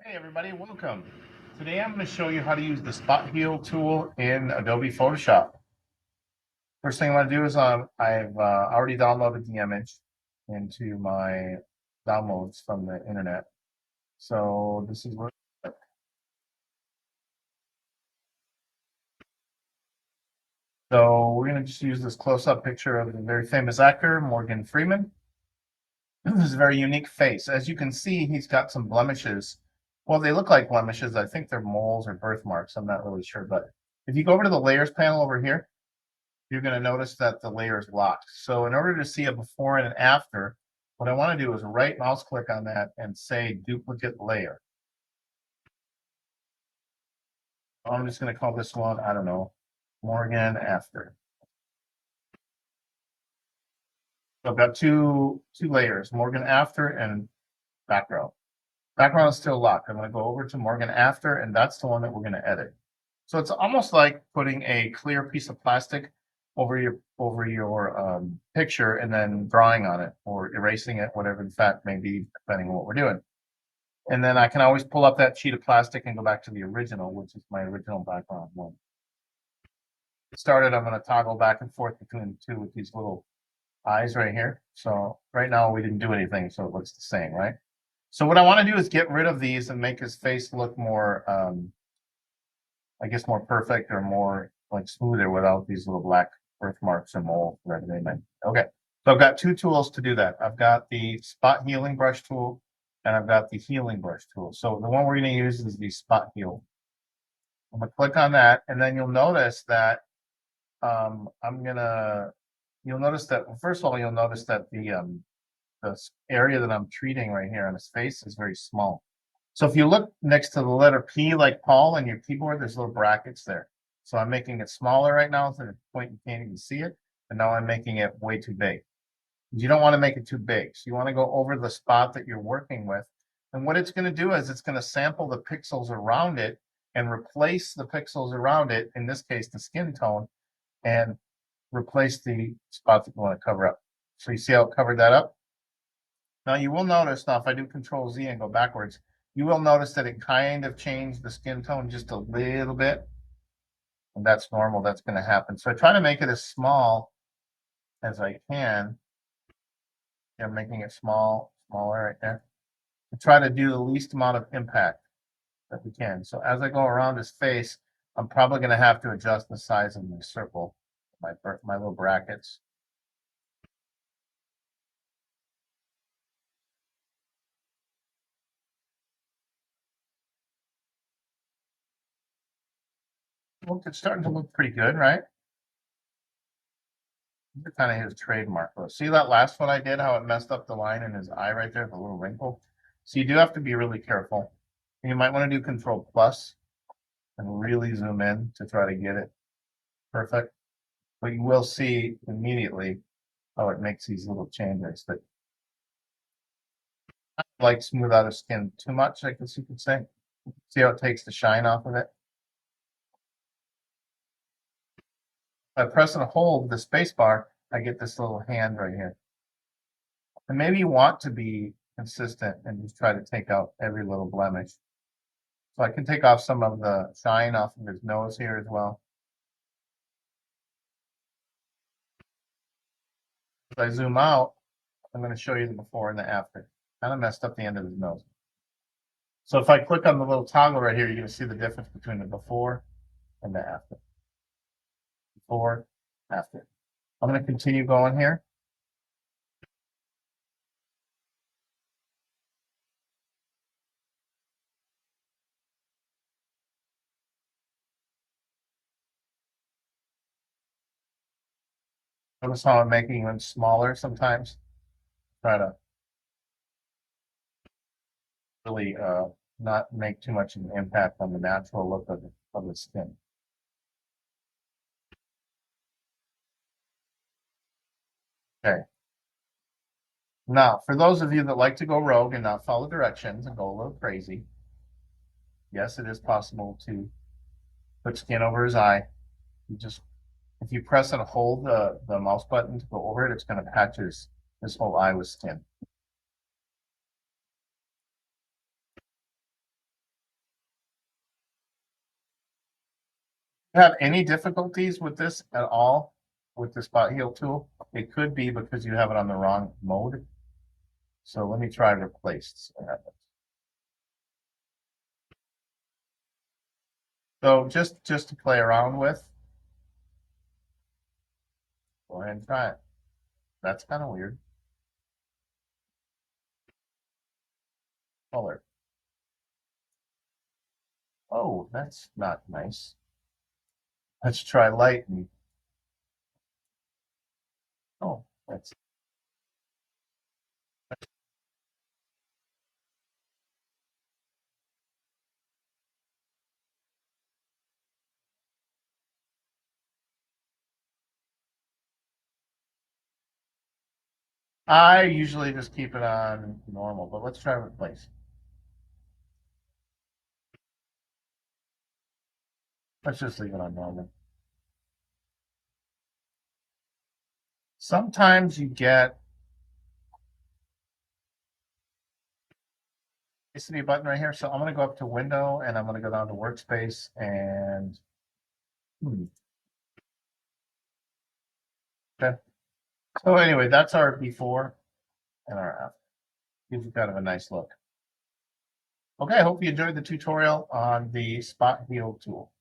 Hey everybody, welcome. Today I'm going to show you how to use the Spot Heal tool in Adobe Photoshop. First thing I'm going to do is I've already downloaded the image into my downloads from the internet. So this is what. So we're going to just use this close-up picture of the very famous actor, Morgan Freeman. This is a very unique face. As you can see, he's got some blemishes. Well, they look like blemishes. I think they're moles or birthmarks. I'm not really sure. But if you go over to the layers panel over here, you're going to notice that the layer is locked. So in order to see a before and an after, what I want to do is right mouse click on that and say duplicate layer. I'm just going to call this one, I don't know, Morgan after. So I've got two layers, Morgan after and background. Background is still locked. I'm going to go over to Morgan after, and that's the one that we're going to edit. So it's almost like putting a clear piece of plastic over your picture and then drawing on it or erasing it, whatever the fact may be, depending on what we're doing. And then I can always pull up that sheet of plastic and go back to the original, which is my original background one. Started, I'm going to toggle back and forth between the two with these little eyes right here. So right now we didn't do anything, so it looks the same, right? So what I want to do is get rid of these and make his face look more, I guess, more perfect or more like smoother without these little black birthmarks and moles. Okay, so I've got two tools to do that. I've got the spot healing brush tool and I've got the healing brush tool. So the one we're going to use is the spot heal. I'm going to click on that, and then you'll notice that you'll notice that, well, first of all, you'll notice that the area that I'm treating right here on his face is very small. So if you look next to the letter P like Paul on your keyboard, there's little brackets there. So I'm making it smaller right now to the point you can't even see it. And now I'm making it way too big. You don't want to make it too big. So you want to go over the spot that you're working with. And what it's going to do is it's going to sample the pixels around it and replace the pixels around it, in this case, the skin tone, and replace the spot that you want to cover up. So you see how it covered that up? Now you will notice, now if I do Control Z and go backwards, you will notice that it kind of changed the skin tone just a little bit. And that's normal, that's going to happen. So I try to make it as small as I can. I'm making it smaller right there. I try to do the least amount of impact that we can. So as I go around his face, I'm probably going to have to adjust the size of my circle, my little brackets. Look, it's starting to look pretty good, right? It's kind of his trademark. See that last one I did, how it messed up the line in his eye right there, the little wrinkle? So you do have to be really careful. You might want to do Control Plus and really zoom in to try to get it perfect. But you will see immediately how it makes these little changes that like smooth out his skin too much, I guess you could say. See how it takes the shine off of it? By pressing and hold the space bar, I get this little hand right here. And maybe you want to be consistent and just try to take out every little blemish. So I can take off some of the shine off of his nose here as well. If I zoom out, I'm going to show you the before and the after. Kind of messed up the end of his nose. So if I click on the little toggle right here, you're going to see the difference between the before and the after. Before, after. I'm going to continue going here. Notice how I'm making them smaller sometimes. Try to really not make too much of an impact on the natural look of the skin. Okay. Now, for those of you that like to go rogue and not follow directions and go a little crazy, yes, it is possible to put skin over his eye. You just, if you press and hold the mouse button to go over it, it's going to patch his whole eye with skin. Have any difficulties with this at all with the spot heal tool? It could be because you have it on the wrong mode. So let me try replaced. So just to play around with, go ahead and try it. That's kind of weird. Color. Oh, that's not nice. Let's try light and oh, that's I usually just keep it on normal, but let's try replace. Let's just leave it on normal. Sometimes you get a button right here. So I'm going to go up to window and I'm going to go down to workspace and okay. So anyway, that's our before and our after. Gives you kind of a nice look. Okay, I hope you enjoyed the tutorial on the spot heal tool.